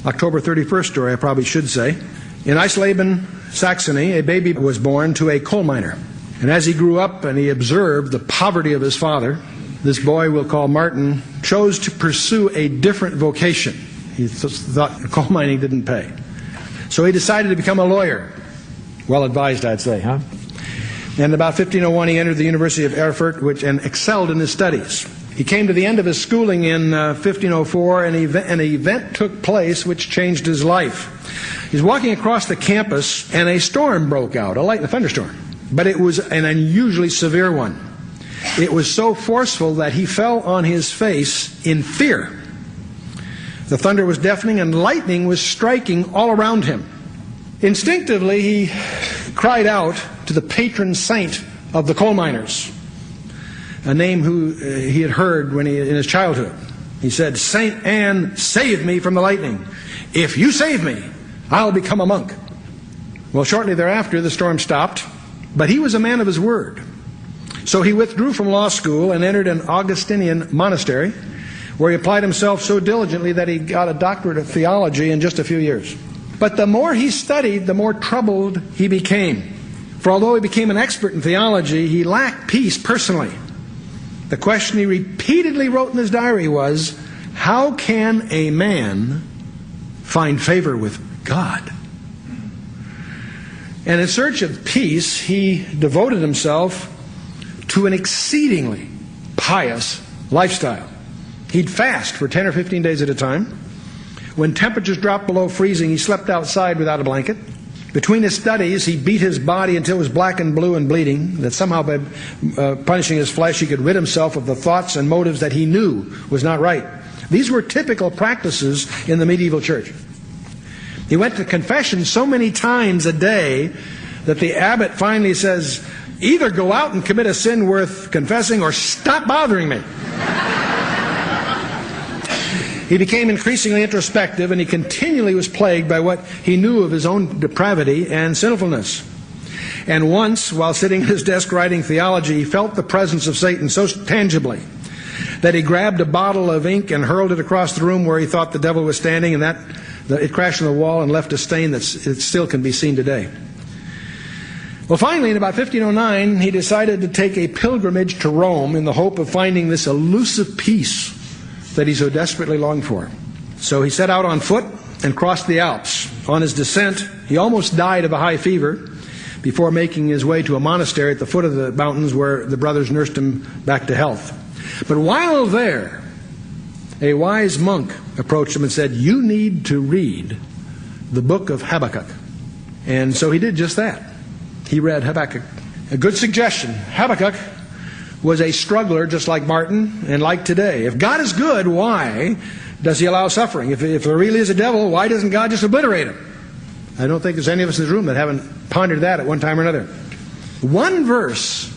October 31st story, I probably should say. In Eisleben, Saxony, a baby was born to a coal miner. And as he grew up and he observed the poverty of his father, this boy we'll call Martin chose to pursue a different vocation. He thought coal mining didn't pay. So he decided to become a lawyer. Well advised, I'd say, huh? And about 1501 he entered the University of Erfurt and excelled in his studies. He came to the end of his schooling in 1504, and an event took place which changed his life. He's walking across the campus, and a storm broke out, a thunderstorm. But it was an unusually severe one. It was so forceful that he fell on his face in fear. The thunder was deafening, and lightning was striking all around him. Instinctively, he cried out to the patron saint of the coal miners, a name who he had heard in his childhood. He said, "Saint Anne, save me from the lightning. If you save me, I'll become a monk." Well, shortly thereafter, the storm stopped, but he was a man of his word. So he withdrew from law school and entered an Augustinian monastery, where he applied himself so diligently that he got a doctorate of theology in just a few years. But the more he studied, the more troubled he became. For although he became an expert in theology, he lacked peace personally. The question he repeatedly wrote in his diary was, how can a man find favor with God? And in search of peace, he devoted himself to an exceedingly pious lifestyle. He'd fast for 10 or 15 days at a time. When temperatures dropped below freezing, he slept outside without a blanket. Between his studies, he beat his body until it was black and blue and bleeding, that somehow by punishing his flesh, he could rid himself of the thoughts and motives that he knew was not right. These were typical practices in the medieval church. He went to confession so many times a day that the abbot finally says, "Either go out and commit a sin worth confessing or stop bothering me." He became increasingly introspective, and he continually was plagued by what he knew of his own depravity and sinfulness. And once, while sitting at his desk writing theology, he felt the presence of Satan so tangibly that he grabbed a bottle of ink and hurled it across the room where he thought the devil was standing, and it crashed on the wall and left a stain that still can be seen today. Well, finally, in about 1509, he decided to take a pilgrimage to Rome in the hope of finding this elusive peace that he so desperately longed for. So he set out on foot and crossed the Alps. On his descent, he almost died of a high fever before making his way to a monastery at the foot of the mountains where the brothers nursed him back to health. But while there, a wise monk approached him and said, "You need to read the book of Habakkuk." And so he did just that. He read Habakkuk. A good suggestion. Habakkuk was a struggler just like Martin and like today. If God is good, why does he allow suffering? If there really is a devil, why doesn't God just obliterate him? I don't think there's any of us in this room that haven't pondered that at one time or another. One verse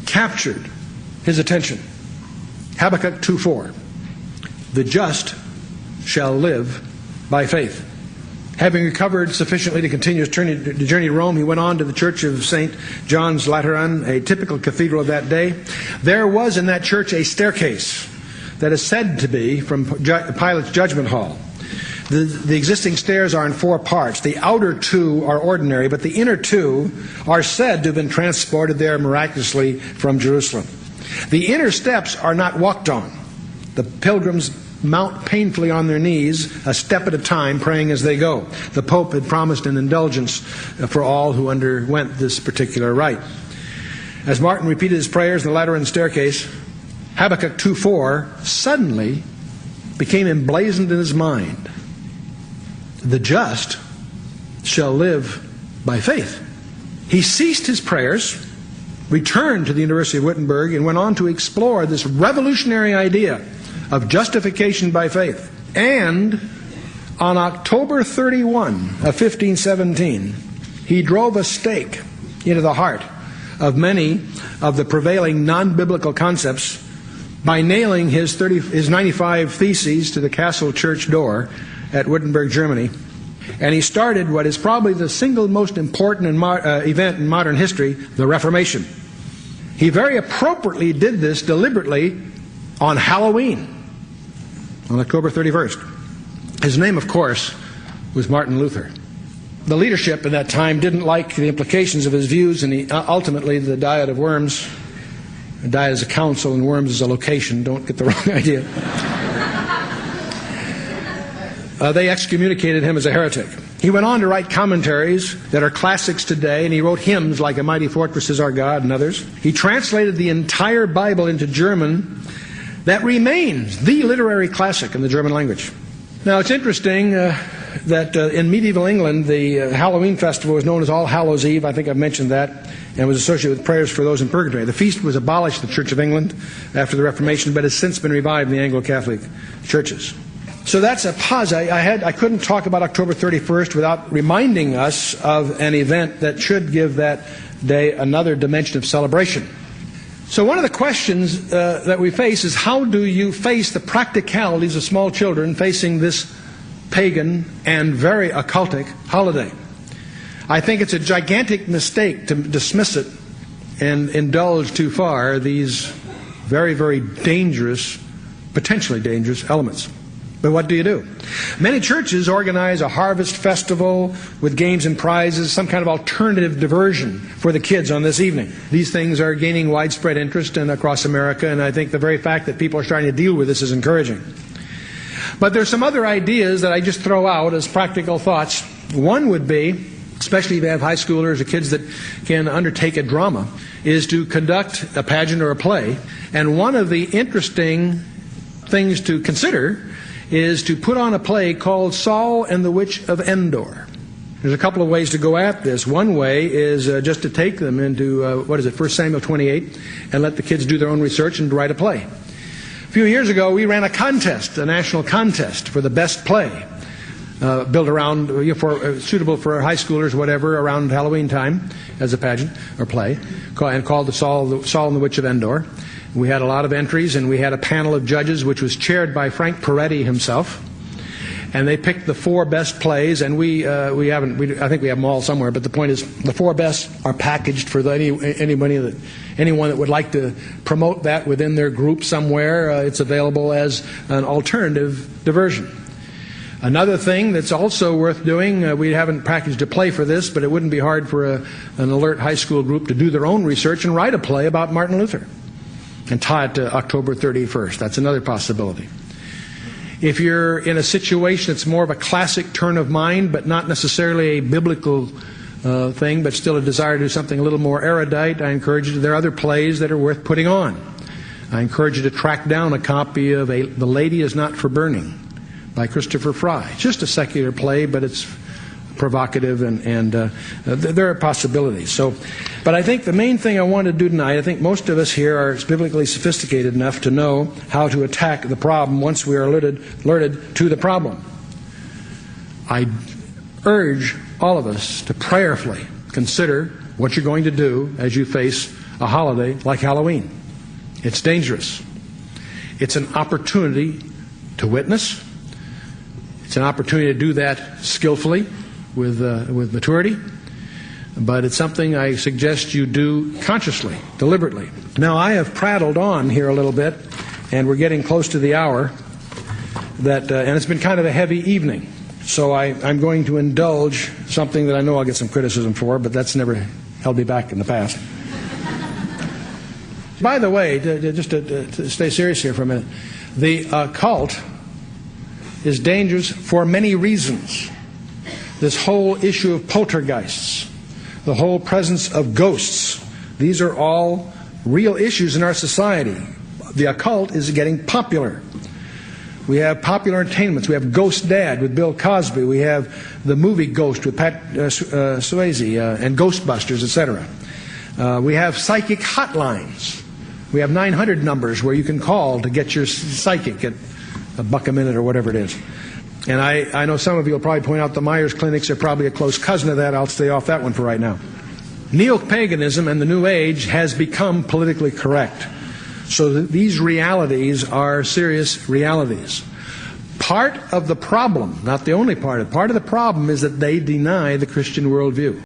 captured his attention. Habakkuk 2:4. The just shall live by faith. Having recovered sufficiently to continue his journey to Rome, he went on to the church of St. John's Lateran, a typical cathedral of that day. There was in that church a staircase that is said to be from Pilate's judgment hall. The existing stairs are in 4 parts. The outer 2 are ordinary, but the inner 2 are said to have been transported there miraculously from Jerusalem. The inner steps are not walked on. The pilgrims mount painfully on their knees, a step at a time, praying as they go. The Pope had promised an indulgence for all who underwent this particular rite. As Martin repeated his prayers in the Lateran staircase, Habakkuk 2:4 suddenly became emblazoned in his mind. The just shall live by faith. He ceased his prayers, returned to the University of Wittenberg, and went on to explore this revolutionary idea of justification by faith. And on October 31 of 1517, he drove a stake into the heart of many of the prevailing non-biblical concepts by nailing his 95 theses to the castle church door at Wittenberg, Germany. And he started what is probably the single most important event in modern history, the Reformation. He very appropriately did this deliberately on Halloween, on October 31st. His name, of course, was Martin Luther. The leadership at that time didn't like the implications of his views, and he ultimately, the Diet of Worms, Diet is a council and Worms is a location, don't get the wrong idea. They excommunicated him as a heretic. He went on to write commentaries that are classics today, and he wrote hymns like A Mighty Fortress Is Our God and others. He translated the entire Bible into German. That remains the literary classic in the German language. Now, it's interesting that in medieval England, the Halloween festival was known as All Hallows Eve. I think I've mentioned that, and was associated with prayers for those in purgatory. The feast was abolished in the Church of England after the Reformation, but has since been revived in the Anglo-Catholic churches. So that's a pause. I couldn't talk about October 31st without reminding us of an event that should give that day another dimension of celebration. So one of the questions that we face is, how do you face the practicalities of small children facing this pagan and very occultic holiday? I think it's a gigantic mistake to dismiss it and indulge too far these very, very dangerous, potentially dangerous elements. But what do you do? Many churches organize a harvest festival with games and prizes, some kind of alternative diversion for the kids on this evening. These things are gaining widespread interest across America, and I think the very fact that people are starting to deal with this is encouraging. But there's some other ideas that I just throw out as practical thoughts. One would be, especially if you have high schoolers or kids that can undertake a drama, is to conduct a pageant or a play. And one of the interesting things to consider is to put on a play called Saul and the Witch of Endor. There's a couple of ways to go at this. One way is just to take them into, 1 Samuel 28, and let the kids do their own research and write a play. A few years ago, we ran a contest, a national contest for the best play, built around, suitable for high schoolers, whatever, around Halloween time, as a pageant or play, and called the Saul and the Witch of Endor. We had a lot of entries, and we had a panel of judges, which was chaired by Frank Peretti himself. And they picked the 4 best plays, and I think we have them all somewhere, but the point is the 4 best are packaged for anyone that would like to promote that within their group somewhere. It's available as an alternative diversion. Another thing that's also worth doing, we haven't packaged a play for this, but it wouldn't be hard for an alert high school group to do their own research and write a play about Martin Luther and tie it to October 31st. That's another possibility. If you're in a situation that's more of a classic turn of mind, but not necessarily a biblical thing, but still a desire to do something a little more erudite, I encourage you, there are other plays that are worth putting on. I encourage you to track down a copy of The Lady Is Not for Burning by Christopher Fry. It's just a secular play, but it's provocative, and there are possibilities. But I think the main thing I want to do tonight, I think most of us here are biblically sophisticated enough to know how to attack the problem once we are alerted to the problem. I urge all of us to prayerfully consider what you're going to do as you face a holiday like Halloween. It's dangerous. It's an opportunity to witness. It's an opportunity to do that skillfully, with maturity, but it's something I suggest you do consciously, deliberately. Now, I have prattled on here a little bit, and we're getting close to the hour, and it's been kind of a heavy evening, so I'm going to indulge something that I know I'll get some criticism for, but that's never held me back in the past. By the way, just to stay serious here for a minute, the occult is dangerous for many reasons. This whole issue of poltergeists, the whole presence of ghosts, these are all real issues in our society. The occult is getting popular. We have popular entertainments. We have Ghost Dad with Bill Cosby. We have the movie Ghost with Pat Swayze and Ghostbusters, etc. We have psychic hotlines. We have 900 numbers where you can call to get your psychic at $1 a minute or whatever it is. And I know some of you will probably point out the Myers clinics are probably a close cousin of that. I'll stay off that one for right now. Neo-paganism and the New Age has become politically correct. So these realities are serious realities. Part of the problem, not the only part of the problem, is that they deny the Christian worldview.